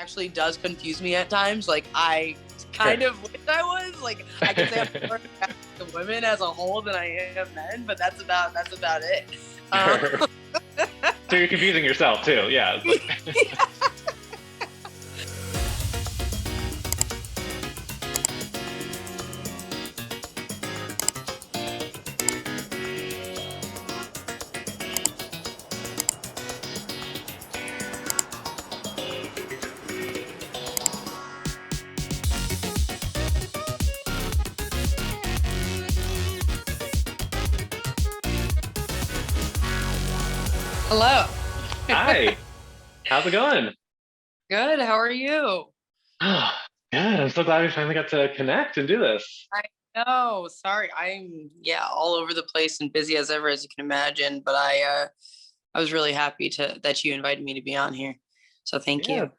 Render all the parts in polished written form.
actually does confuse me at times. Like, I kind of wish I was. Like, I can say I'm more attracted to women as a whole than I am men, but that's about it. So you're confusing yourself too. Yeah. Hello. Hi. How's it going? Good. How are you? Good. I'm so glad we finally got to connect and do this. I know. Sorry, I'm all over the place and busy as ever, as you can imagine. But I was really happy that you invited me to be on here. So thank Yeah. you.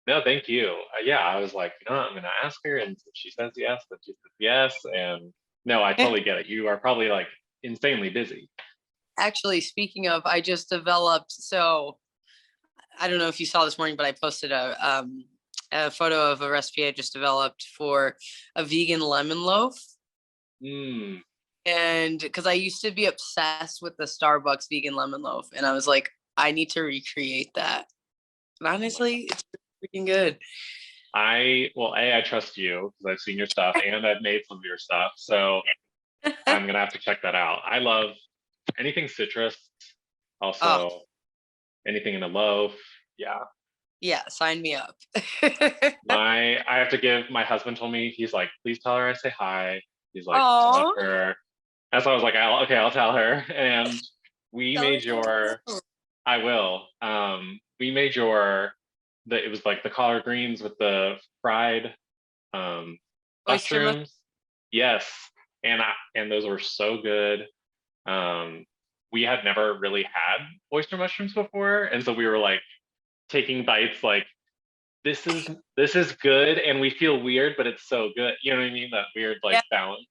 No, thank you. Yeah, I was like, I'm gonna ask her, and if she says yes, then she says yes. And no, I totally get it. You are probably like insanely busy. Actually, speaking of, I just developed. So I don't know if you saw this morning, but I posted a photo of a recipe I just developed for a vegan lemon loaf. Mm. And because I used to be obsessed with the Starbucks vegan lemon loaf, and I was like, I need to recreate that. And honestly, it's freaking good. I trust you because I've seen your stuff and I've made some of your stuff, so I'm gonna have to check that out. I love anything citrus, Oh, also anything in a loaf. Yeah. yeah, sign me up. I have to give my husband told me, he's like, please tell her I say hi. He's like, I love Oh, her. And so I was like, okay, I'll tell her. And we tell her made your, I will. We made your it was like the collard greens with the fried um oyster mushroom. mushrooms. Yes. And those were so good. Um we had never really had oyster mushrooms before. And so we were like taking bites like this is good, and we feel weird, but it's so good. You know what I mean? That weird like Yeah, balance.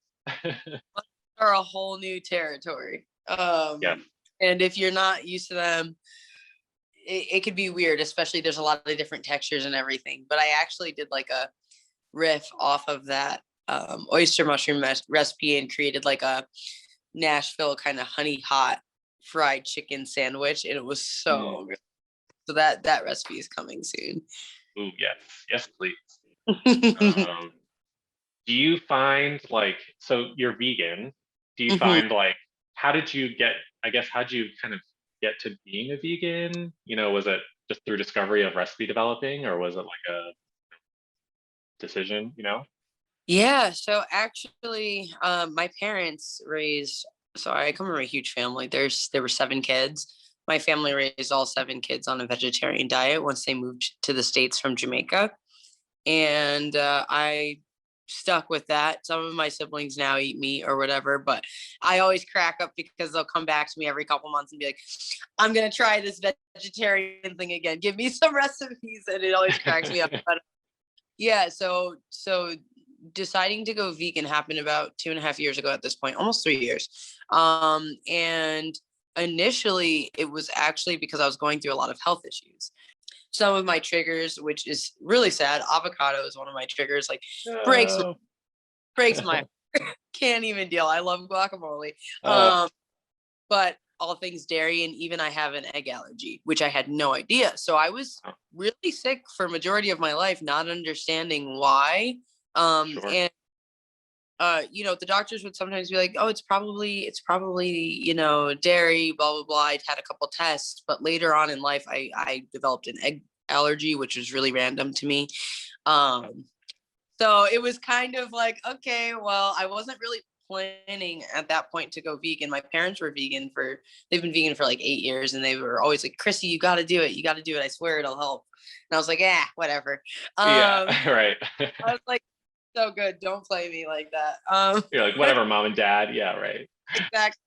are a whole new territory. Yes. And if you're not used to them, it could be weird, especially there's a lot of different textures and everything. But I actually did like a riff off of that oyster mushroom recipe and created like a Nashville kind of honey hot fried chicken sandwich, and it was so good. So that recipe is coming soon. Ooh, yes. Yes, please. Um, do you find like, so you're vegan? Do you Mhm. find like, how did you get? I guess how'd you kind of get to being a vegan? Was it just through discovery of recipe developing, or was it like a decision? Yeah, so actually, my parents raised. So I come from a huge family. There were 7 kids. My family raised all 7 kids on a vegetarian diet once they moved to the States from Jamaica, and I stuck with that. Some of my siblings now eat meat or whatever, but I always crack up because they'll come back to me every couple months and be like, "I'm gonna try this vegetarian thing again. Give me some recipes," and it always cracks me up. But yeah, so deciding to go vegan happened about 2.5 years ago at this point, almost 3 years. And initially it was actually because I was going through a lot of health issues. Some of my triggers, which is really sad, avocado is one of my triggers, like breaks Oh. breaks my can't even deal. I love guacamole. Oh. But all things dairy, and even I have an egg allergy, which I had no idea. So I was really sick for majority of my life, not understanding why. Sure. And the doctors would sometimes be like, "Oh, it's probably, dairy, blah blah blah." I'd had a couple tests, but later on in life, I developed an egg allergy, which was really random to me. So it was kind of like, okay, well, I wasn't really planning at that point to go vegan. My parents were they've been vegan for like 8 years, and they were always like, "Chrissy, you got to do it. You got to do it. I swear it'll help." And I was like, whatever. Yeah. Right. I was like, so good. Don't play me like that. You're like, whatever, mom and dad. Yeah. Right. Exactly.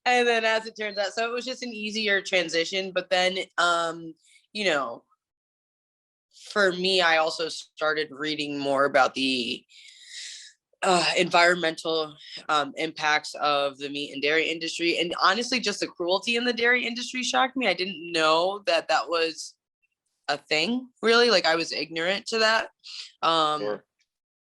And then as it turns out, so it was just an easier transition. But then, you know, for me, I also started reading more about the environmental impacts of the meat and dairy industry. And honestly, just the cruelty in the dairy industry shocked me. I didn't know that was a thing, really. Like I was ignorant to that. Sure.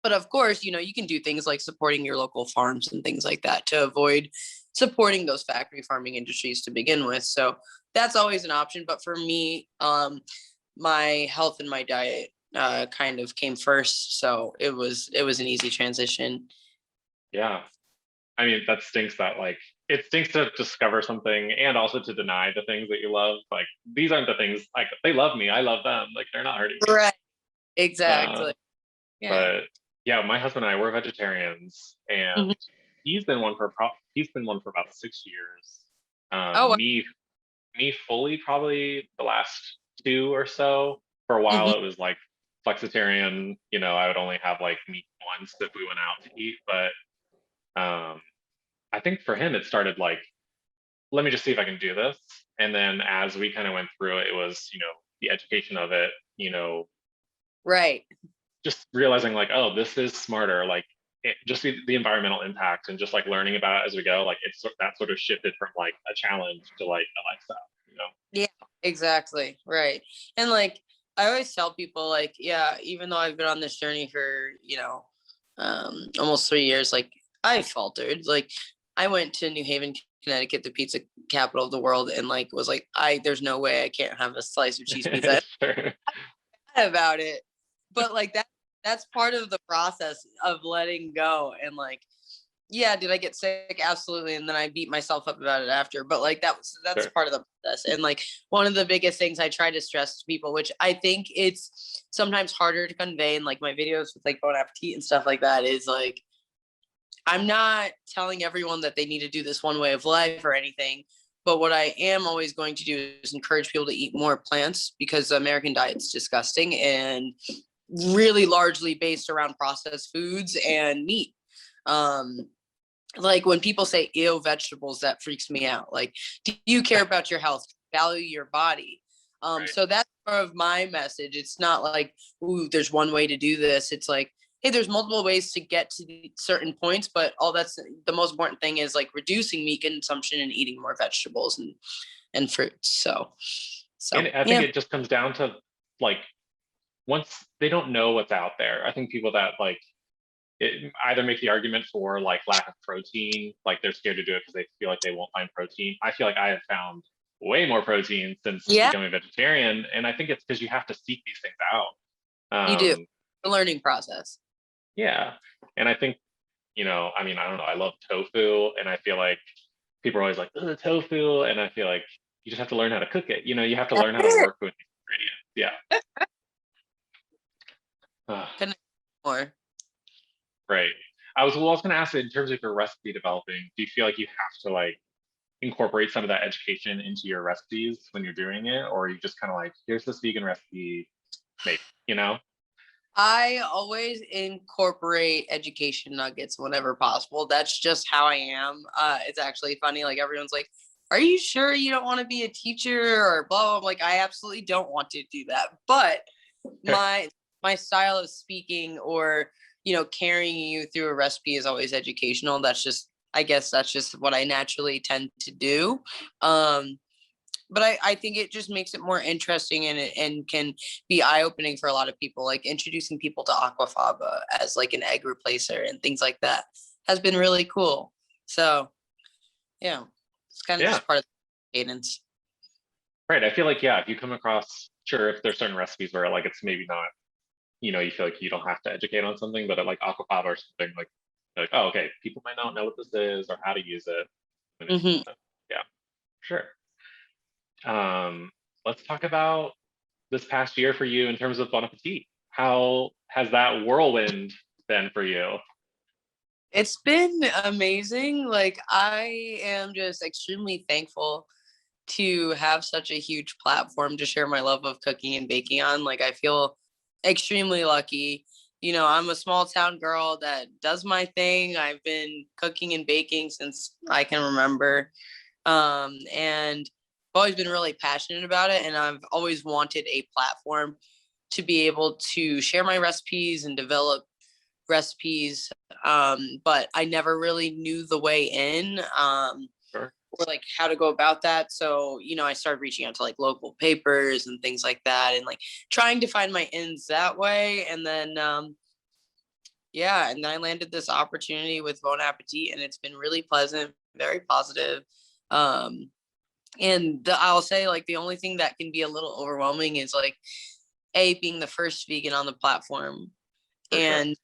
But of course, you can do things like supporting your local farms and things like that to avoid supporting those factory farming industries to begin with. So that's always an option. But for me, my health and my diet kind of came first. So it was an easy transition. Yeah. I mean, that stinks that like it stinks to discover something and also to deny the things that you love. Like these aren't the things like they love me. I love them. Like they're not hurting me. Right. Uh, Exactly. Yeah. but yeah, my husband and I were vegetarians, and Mhm. he's been one for about 6 years. Oh, Me fully probably the last two or so. For a while, mhm. it was like flexitarian. I would only have like meat once if we went out to eat. But I think for him, it started like, let me just see if I can do this. And then as we kind of went through it, it was the education of it. Right. Just realizing like, oh, this is smarter. Like just the environmental impact and just like learning about it as we go. Like that sort of shifted from like a challenge to like a lifestyle. Yeah, exactly. Right. And like I always tell people like, yeah, even though I've been on this journey for, almost 3 years, like I faltered. Like I went to New Haven, Connecticut, the pizza capital of the world, and like was like, there's no way I can't have a slice of cheese pizza Sure. about it. But like that's part of the process of letting go. And like, yeah, did I get sick? Absolutely. And then I beat myself up about it after. But like that's Sure. part of the process. And like one of the biggest things I try to stress to people, which I think it's sometimes harder to convey in like my videos with like Bon Appetit and stuff like that, is like I'm not telling everyone that they need to do this one way of life or anything. But what I am always going to do is encourage people to eat more plants, because the American diet's disgusting and really largely based around processed foods and meat. Um, like when people say ew vegetables, that freaks me out. Like, do you care about your health? Value your body. Right. So that's part of my message. It's not like, ooh, there's one way to do this. It's like, hey, there's multiple ways to get to certain points, but all that's the most important thing is like reducing meat consumption and eating more vegetables and fruits. And So I think yeah. it just comes down to like once they don't know what's out there. I think people that like it either make the argument for like lack of protein, like they're scared to do it because they feel like they won't find protein. I feel like I have found way more protein since Yeah, becoming a vegetarian, and I think it's because you have to seek these things out. you do. Um, The learning process. yeah, and I think I mean, I don't know, I love tofu, and I feel like people are always like, oh, tofu, and I feel like you just have to learn how to cook it. You have to That's learn how to it. work with ingredients. Yeah. Connect more. Right. I was going to ask, in terms of your recipe developing, do you feel like you have to like incorporate some of that education into your recipes when you're doing it, or are you just kind of like, here's this vegan recipe, make, you know? I always incorporate education nuggets whenever possible. That's just how I am. It's actually funny. Like everyone's like, "Are you sure you don't want to be a teacher or blah blah?" I'm like, I absolutely don't want to do that. But my style of speaking or carrying you through a recipe is always educational. I guess that's just what I naturally tend to do. Um, but I think it just makes it more interesting and can be eye-opening for a lot of people. Like introducing people to aquafaba as like an egg replacer and things like that has been really cool. So yeah, it's kind of Yeah. just part of the cadence. Right. I feel like, yeah, if you come across, sure, if there's certain recipes where like it's maybe not, you feel like you don't have to educate on something, but like aquafaba or something like, oh, okay, people might not know what this is or how to use it. Hmm. Yeah, sure. Um, let's talk about this past year for you in terms of Bon Appetit. How has that whirlwind been for you? It's been amazing. Like I am just extremely thankful to have such a huge platform to share my love of cooking and baking on. Like I feel extremely lucky. I'm a small town girl that does my thing. I've been cooking and baking since I can remember. And I've always been really passionate about it. And I've always wanted a platform to be able to share my recipes and develop recipes. But I never really knew the way in. Sure. or like how to go about that. So, you know, I started reaching out to like local papers and things like that, and like trying to find my ends that way. And then, yeah, and then I landed this opportunity with Bon Appetit, and it's been really pleasant, very positive. And I'll say like the only thing that can be a little overwhelming is like being the first vegan on the platform, For sure. and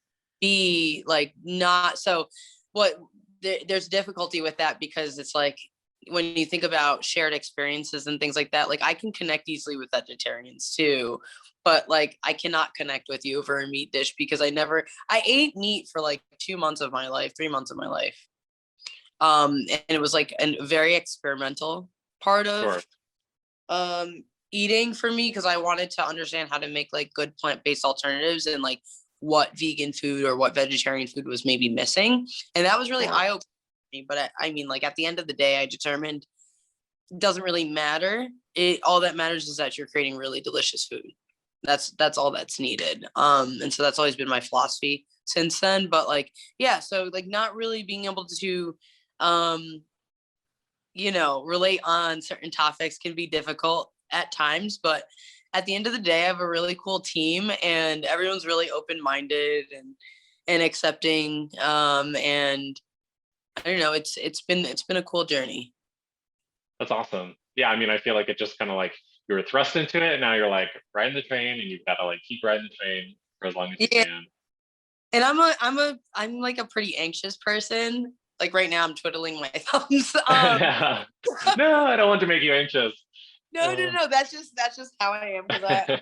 B, like not so what there's difficulty with that because it's like when you think about shared experiences and things like that, like I can connect easily with vegetarians too, but like I cannot connect with you over a meat dish because I ate meat for like 2 months of my life, 3 months of my life. And it was like a very experimental part Sure. of eating for me because I wanted to understand how to make like good plant-based alternatives and like what vegan food or what vegetarian food was maybe missing. And that was really Sure. eye-opening for me. But I mean, like at the end of the day, I determined it doesn't really matter. All that matters is that you're creating really delicious food. That's all that's needed. And so that's always been my philosophy since then. But like, yeah, so like not really being able to you know, relate on certain topics can be difficult at times, but at the end of the day, I have a really cool team and everyone's really open-minded and accepting. And I don't know, it's been a cool journey. That's awesome. Yeah, I mean, I feel like it just kind of like you were thrust into it, and now you're like riding the train, and you've got to like keep riding the train for as long as you Yeah. can. And I'm like a pretty anxious person. Like right now I'm twiddling my thumbs. No, no, I don't want to make you anxious. No, that's just how I am because I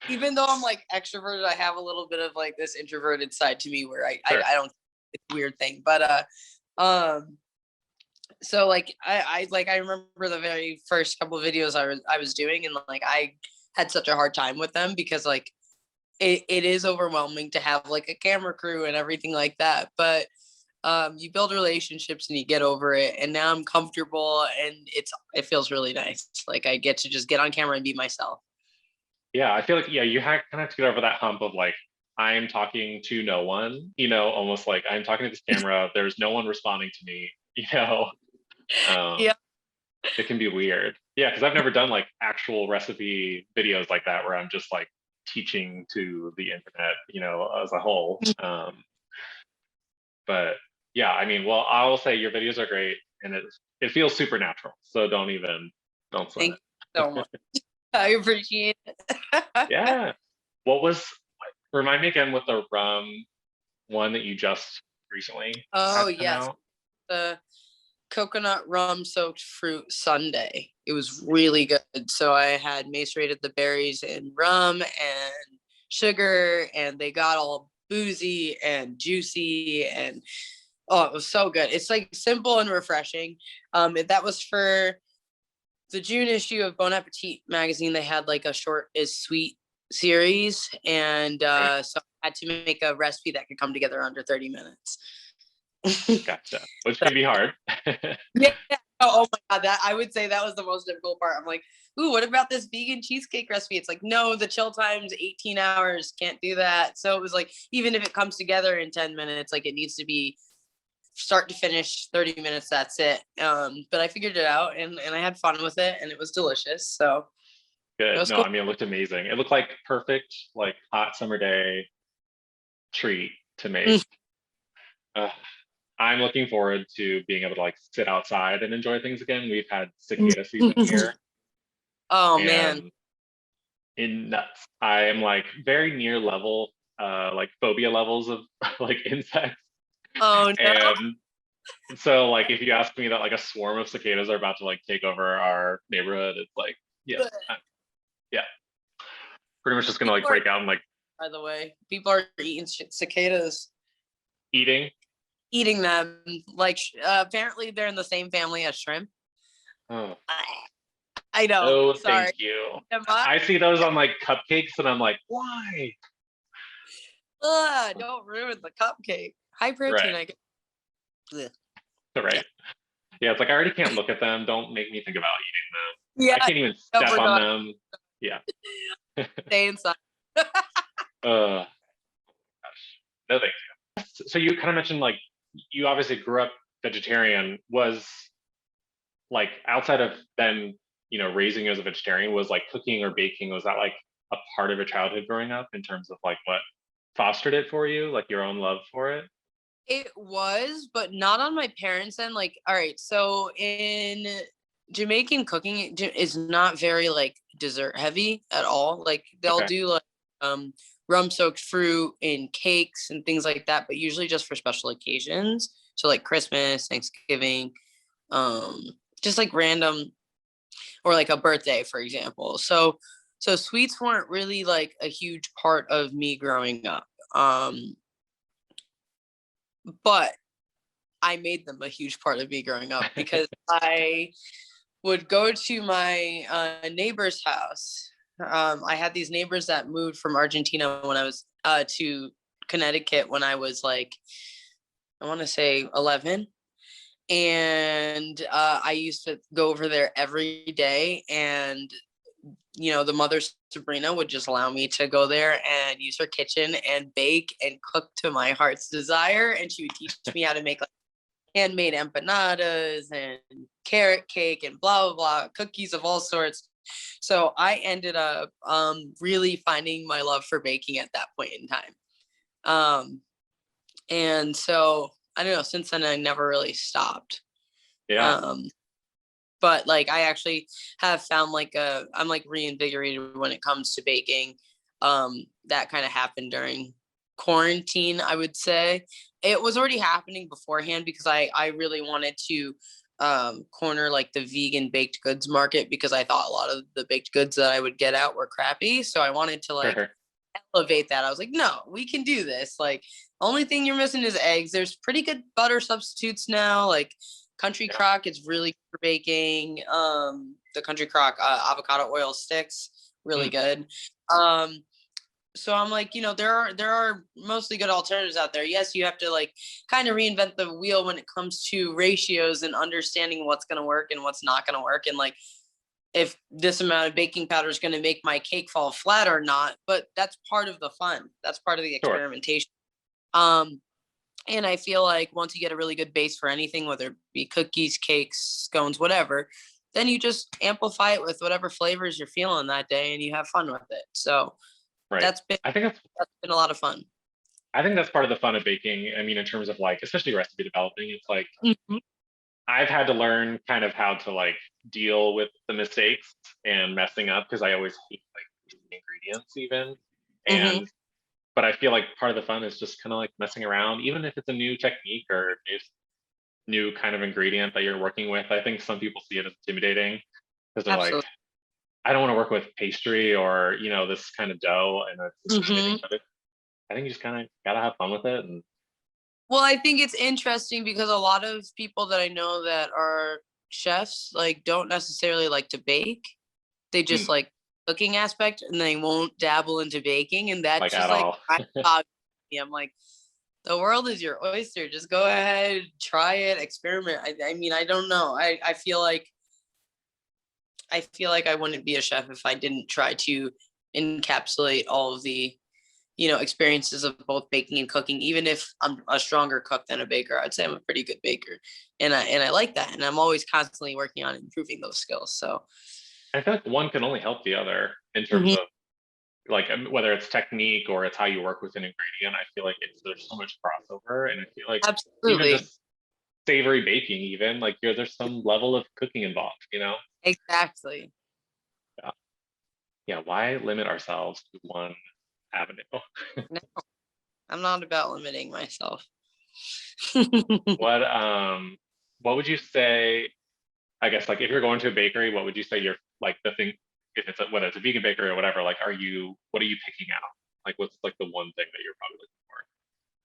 even though I'm like extroverted, I have a little bit of like this introverted side to me where Sure. I don't it's a weird thing. But um so like I remember the very first couple of videos I was doing, and like I had such a hard time with them because like it is overwhelming to have like a camera crew and everything like that. But you build relationships and you get over it, and now I'm comfortable and it feels really nice. Like I get to just get on camera and be myself. Yeah, I feel like yeah, you kind of have to get over that hump of like I'm talking to no one, you know, almost like I'm talking to this camera. There's no one responding to me, you know. Um, Yeah. it can be weird. Yeah, because I've never done like actual recipe videos like that where I'm just like teaching to the internet, you know, as a whole. But yeah, I mean, well, I will say your videos are great, and it feels supernatural. So don't sweat Thank it. you so much. I appreciate it. Yeah. What was remind me again what the rum one that you just recently Oh had come yes, out? the coconut rum soaked fruit sundae. It was really good. So I had macerated the berries in rum and sugar, and they got all boozy and juicy, and oh, it was so good. It's like simple and refreshing. That was for the June issue of Bon Appetit magazine. They had like a short is sweet series, and Right. so I had to make a recipe that could come together under 30 minutes. Gotcha. Which can be hard. Yeah. Oh my god, that I would say that was the most difficult part. I'm like, ooh, what about this vegan cheesecake recipe? It's like, no, the chill time's 18 hours. Can't do that. So it was like, even if it comes together in 10 minutes, like it needs to be start to finish 30 minutes. That's it. But I figured it out, and I had fun with it, and it was delicious. So it Good. was No, cool. I mean it looked amazing. It looked like perfect, like hot summer day treat to make. Uh, I'm looking forward to being able to like sit outside and enjoy things again. We've had cicada season here, Oh man. and in nuts. I am like very near level, like phobia levels of like insects. Oh no. And so like if you ask me that like a swarm of cicadas are about to like take over our neighborhood, it's like, yeah, yeah, pretty much just gonna like People are, break out and like by the way, people are eating cicadas, eating. eating them. Like apparently they're in the same family as shrimp. Oh, I know. no, thank Sorry. you. Am I? I see those on like cupcakes and I'm like, why? Ugh, don't ruin the cupcake. High Right, protein, I guess. Ugh. Yeah. right. Yeah, it's like I already can't look at them. Don't make me think about eating them. I Yeah. can't even Don't step work on on them. Yeah. stay inside. Gosh. No thank you. So you kind of mentioned like you obviously grew up vegetarian. Was like outside of then, raising you as a vegetarian, was like cooking or baking, was that like a part of your childhood growing up in terms of like what fostered it for you, like your own love for it? It was, but not on my parents' end. Like, all right, so in Jamaican cooking is not very like dessert heavy at all. Like they'll Okay. do like rum soaked fruit and cakes and things like that, but usually just for special occasions. So like Christmas, Thanksgiving, um, just like random or like a birthday, for example. So sweets weren't really like a huge part of me growing up. But I made them a huge part of me growing up because I would go to my neighbor's house. I had these neighbors that moved from Argentina when I was to Connecticut when I was like, I want to say 11. And I used to go over there every day. And, the mother, Sabrina, would just allow me to go there and use her kitchen and bake and cook to my heart's desire. And she would teach me how to make like handmade empanadas and carrot cake and blah blah blah, cookies of all sorts. So I ended up really finding my love for baking at that point in time. Um, and so I don't know. Since then, I never really stopped. Yeah. Um, but like I actually have found like I'm like reinvigorated when it comes to baking. That kind of happened during quarantine, I would say. It was already happening beforehand because I really wanted to corner like the vegan baked goods market because I thought a lot of the baked goods that I would get out were crappy. So I wanted to like Sure. elevate that. I was like, no, we can do this. Like, only thing you're missing is eggs. There's pretty good butter substitutes now. Like, Country Yeah. Crock is really good for baking. The Country Crock avocado oil sticks, really Mm, good. So I'm like, there are mostly good alternatives out there. Yes, you have to like kind of reinvent the wheel when it comes to ratios and understanding what's going to work and what's not going to work, and like if this amount of baking powder is going to make my cake fall flat or not. But that's part of the fun. That's part of the sure. experimentation. Um, and I feel like once you get a really good base for anything, whether it be cookies, cakes, scones, whatever, then you just amplify it with whatever flavors you're feeling that day, and you have fun with it. So Right. that's been I think that's that's been a lot of fun. I think that's part of the fun of baking. I mean, in terms of like, especially recipe developing, it's like Mhm. I've had to learn kind of how to like deal with the mistakes and messing up because I always hate like the ingredients even. Mhm. And but I feel like part of the fun is just kind of like messing around, even if it's a new technique or new kind of ingredient that you're working with. I think some people see it as intimidating because they're like, Absolutely. I don't want to work with pastry or this kind of dough, and it's intimidating. Mhm. But I think you just kind of gotta have fun with it. And Well, I think it's interesting because a lot of people that I know that are chefs like don't necessarily like to bake. They just mm, like cooking aspect and they won't dabble into baking. And that like just at like all. I'm like, the world is your oyster. Just go ahead, try it, experiment. I mean, I don't know. I feel like I wouldn't be a chef if I didn't try to encapsulate all of the experiences of both baking and cooking. Even if I'm a stronger cook than a baker, I'd say I'm a pretty good baker, and I like that, and I'm always constantly working on improving those skills. So I feel like one can only help the other in terms Mhm. of like whether it's technique or it's how you work with an ingredient. I feel like there's so much crossover, and I feel like even Absolutely, just savory baking, even like there's some level of cooking involved. exactly. Yeah. Yeah. Why limit ourselves to one avenue? No, I'm not about limiting myself. What what would you say? I guess like if you're going to a bakery, what would you say you're like the thing if it's whether it's a vegan bakery or whatever, like what are you picking out? Like what's like the one thing that you're probably looking for?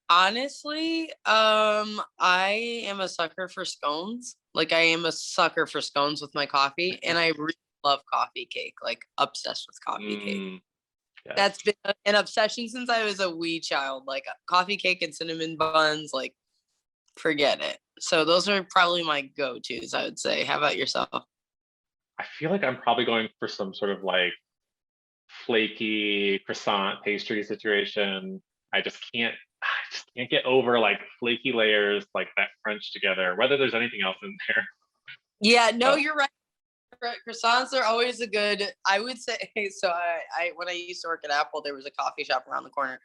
Honestly, I am a sucker for scones. Like I am a sucker for scones with my coffee, and I really love coffee cake. Like obsessed with coffee cake. Mm, yes. That's been an obsession since I was a wee child. Like coffee cake and cinnamon buns. Like forget it. So those are probably my go-tos, I would say. How about yourself? I feel like I'm probably going for some sort of like flaky croissant pastry situation. I just can't get over like flaky layers like that crunch together, whether there's anything else in there. Yeah, no, Uh, you're right. Croissants are always a good, I would say. So I when I used to work at Apple, there was a coffee shop around the corner,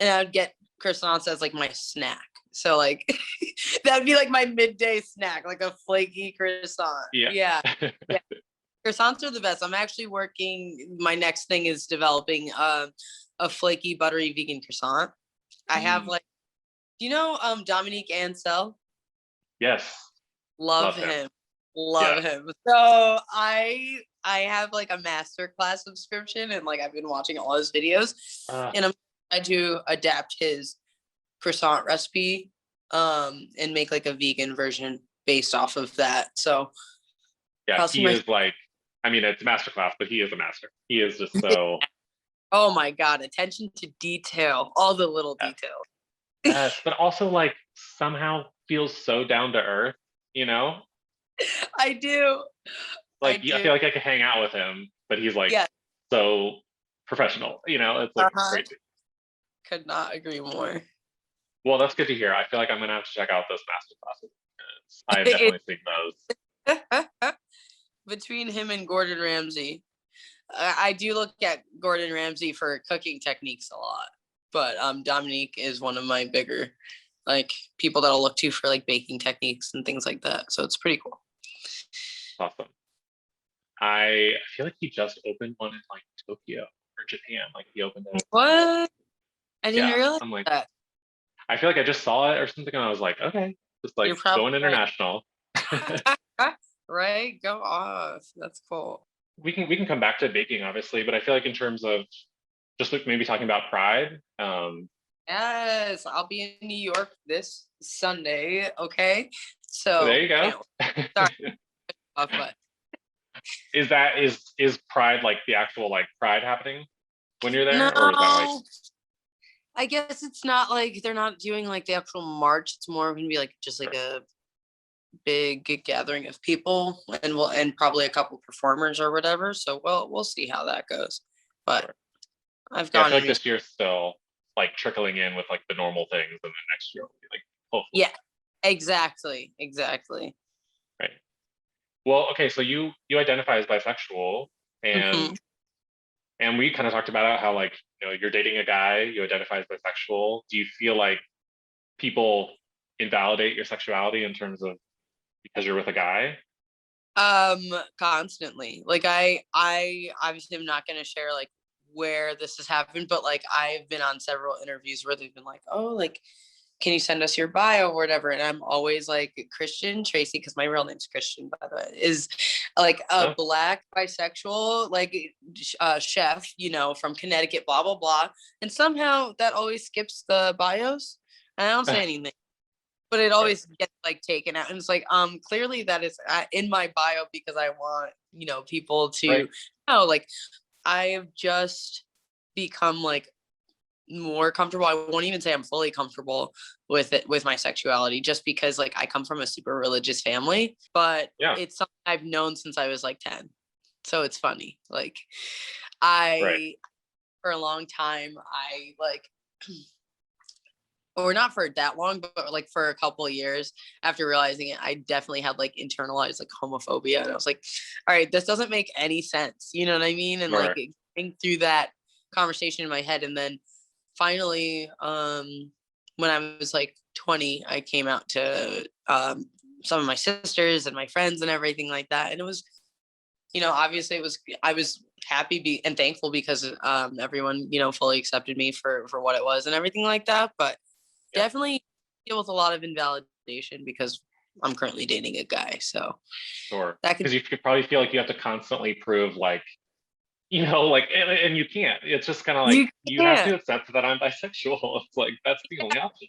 and I would get croissants as like my snack. So like that'd be like my midday snack, like a flaky croissant. yeah. Yeah. Yeah. Croissants are the best. I'm actually working. My next thing is developing a flaky, buttery vegan croissant. I have Mm, like, you know, Dominique Ansel. yes, Love love him. him. Yeah. Love him. So I have like a masterclass subscription, and like I've been watching all his videos, Uh, and I'm trying to adapt his croissant recipe and make like a vegan version based off of that. So yeah, I'll see he my is like, I mean, it's a masterclass, but he is a master. He is just so, oh my god, attention to detail, all the little yes, details. yes, but also like somehow feels so down to earth, you know? I do. I Like, I do. feel like I could hang out with him, but he's like Yeah. so professional, you know? It's like Uh-huh. crazy. Could not agree more. Well, that's good to hear. I feel like I'm gonna have to check out those master classes because I have definitely seen those. Between him and Gordon Ramsay, I do look at Gordon Ramsay for cooking techniques a lot, but Dominique is one of my bigger like people that I'll look to for like baking techniques and things like that. So it's pretty cool. Awesome. I feel like he just opened one in like Tokyo or Japan. Like he opened it. What? I didn't Yeah, realize I'm like, that. I feel like I just saw it or something, and I was like, okay, just like You're probably going international. right. Right? Go off. That's cool. We can come back to baking, obviously, but I feel like in terms of just like maybe talking about pride, Yes, I'll be in New York this Sunday. Okay, there so you go. can't start off, but Is pride like the actual like pride happening when you're there, or is that like no, I guess it's not like they're not doing like the actual march. It's more gonna be like just like sure, a big gathering of people, and probably a couple performers or whatever. So we'll see how that goes. But sure. I've Yeah, I gone feel to like this year's still like trickling in with like the normal things, and then next year will be like hopefully yeah, exactly. right. Well, okay, so you identify as bisexual, Hmm. and we kind of talked about how like you're dating a guy, you identify as bisexual. Do you feel like people invalidate your sexuality in terms of because you're with a guy? Constantly. Like I obviously am not gonna share like where this has happened, but like I've been on several interviews where they've been like, oh, like can you send us your bio or whatever? And I'm always like Christian Tracy, because my real name's Christian, by the way, is like a Oh, black bisexual, like chef, from Connecticut, blah, blah, blah. And somehow that always skips the bios. And I don't say anything, but it right, always gets like taken out. And it's like, clearly that is in my bio because I want, people right, to know, like, I have just become like more comfortable. I won't even say I'm fully comfortable with it, with my sexuality, just because like I come from a super religious family, but yeah, it's something I've known since I was like 10. So it's funny. Like right, I for a long time I like or not for that long, but like for a couple of years after realizing it, I definitely had like internalized like homophobia. And I was like, all right, this doesn't make any sense. You know what I mean? And like sure, getting through that conversation in my head. And then finally, when I was like 20, I came out to some of my sisters and my friends and everything like that. And it was, obviously I was happy and thankful because everyone, fully accepted me for what it was and everything like that. But yeah, definitely deal with a lot of invalidation because I'm currently dating a guy. So sure. that could, Because you could probably feel like you have to constantly prove like like, and you can't. It's just kind of like you you have to can't. accept that I'm bisexual. It's like that's the only option.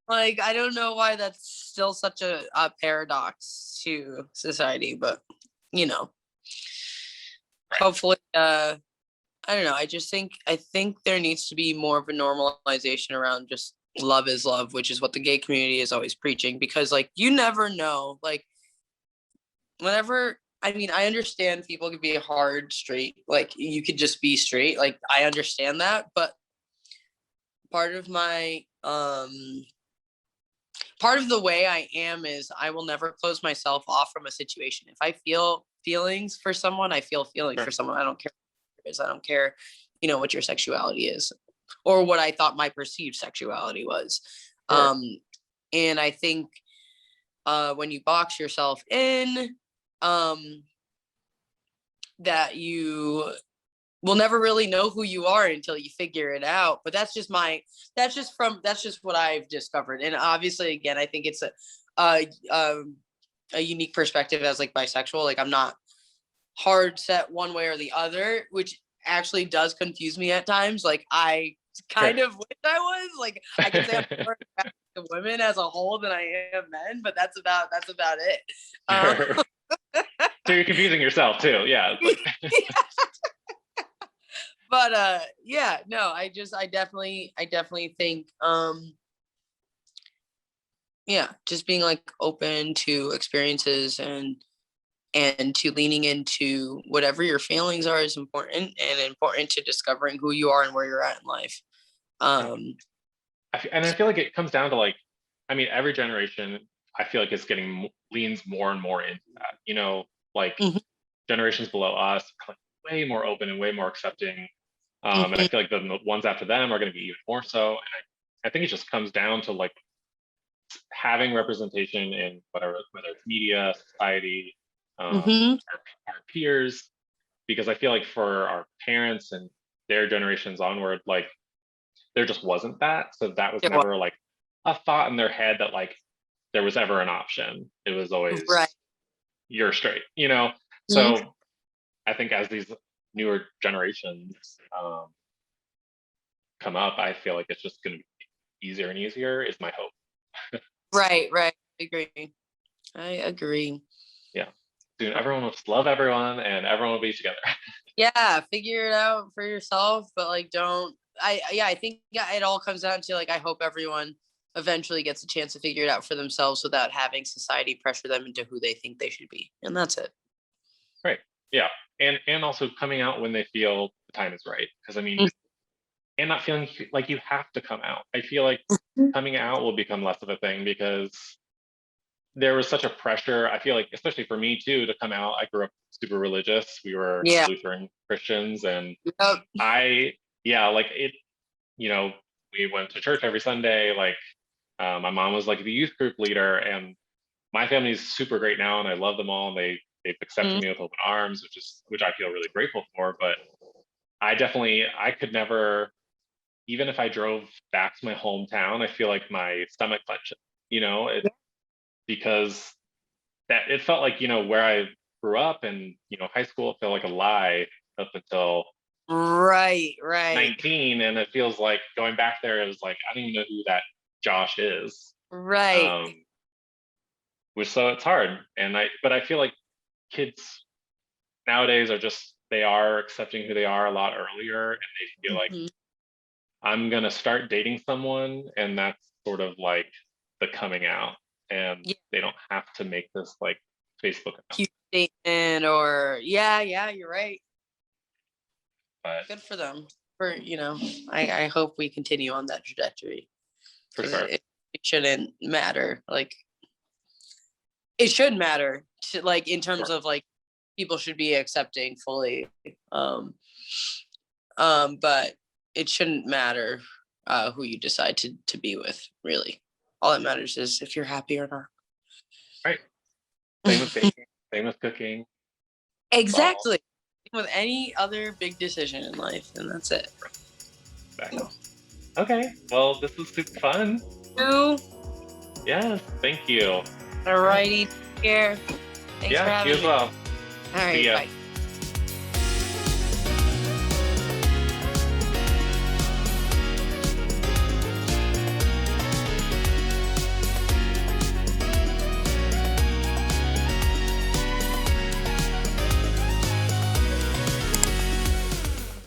Like, I don't know why that's still such a paradox to society, but you know, Right. hopefully, I don't know. I think there needs to be more of a normalization around just love is love, which is what the gay community is always preaching. Because like you never know, like whenever. I mean, I understand people can be hard straight. Like you could just be straight. Like I understand that, but part of my part of the way I am is I will never close myself off from a situation. If I feel feelings for someone, I feel feelings Sure. for someone. I don't care what it is. I don't care, what your sexuality is or what I thought my perceived sexuality was. Sure. And I think when you box yourself in, that you will never really know who you are until you figure it out. But that's just what I've discovered. And obviously, again, I think it's a unique perspective as like bisexual. Like I'm not hard set one way or the other, which actually does confuse me at times. Like I kind of wish I was. Like I can say I'm more attracted to women as a whole than I am men, but that's about it. Sure. So you're confusing yourself too. Yeah. But yeah, no, I definitely think yeah, just being like open to experiences and to leaning into whatever your feelings are is important, and important to discovering who you are and where you're at in life. And I feel like it comes down to like, I mean, every generation I feel like is leans more and more into that, like Mhm. generations below us are like way more open and way more accepting. And I Mhm. feel like the ones after them are going to be even more so. And I think it just comes down to like having representation in whether it's media, society, Mhm. our peers, because I feel like for our parents and their generations onward, like there just wasn't that. So that was It was never like a thought in their head that like there was ever an option. It was right. always you're straight. Mhm. So I think as these newer generations come up, I feel like it's just going to be easier and easier is my hope. Right. I agree. Yeah. Soon everyone will just love everyone and everyone will be together. Yeah, figure it out for yourself, but like don't I think it all comes down to like I hope everyone eventually gets a chance to figure it out for themselves without having society pressure them into who they think they should be. And that's it. Right. Yeah. And also coming out when they feel the time is right. Because I mean, and not feeling like you have to come out. I feel like Mhm. coming out will become less of a thing because there was such a pressure. I feel like, especially for me too, to come out. I grew up super religious. We were Yeah. Lutheran Christians, and Yep. yeah, like it. You know, we went to church every Sunday. Like, my mom was like the youth group leader, and my family's super great now, and I love them all, and they've accepted Mhm. me with open arms, which I feel really grateful for. But I could never, even if I drove back to my hometown, I feel like my stomach clenches. It because that it felt like where I grew up and high school it felt like a lie up until Right. 19, and it feels like going back there. It was like I don't even know who that Josh is. Right. Um, which so it's hard, but I feel like kids nowadays they are accepting who they are a lot earlier, and they feel like Mhm. I'm gonna start dating someone, and that's sort of like the coming out, and Yeah, they don't have to make this like Facebook account. huge statement or yeah, you're right. But Good for them. For I hope we continue on that trajectory for because sure, it shouldn't matter. Like it should matter to like in terms sure. of like people should be accepting fully. Um but it shouldn't matter who you decide to be with, really. All that matters is if you're happy or Right. Same with not. baking, same with cooking. It's all Exactly. With any other big decision in life, and that's it. exactly. Okay. Well, this was super fun. So, Yes. Thank you. All right. alrighty, here. Thanks for Yeah. You having as me. well. All See right, ya. bye.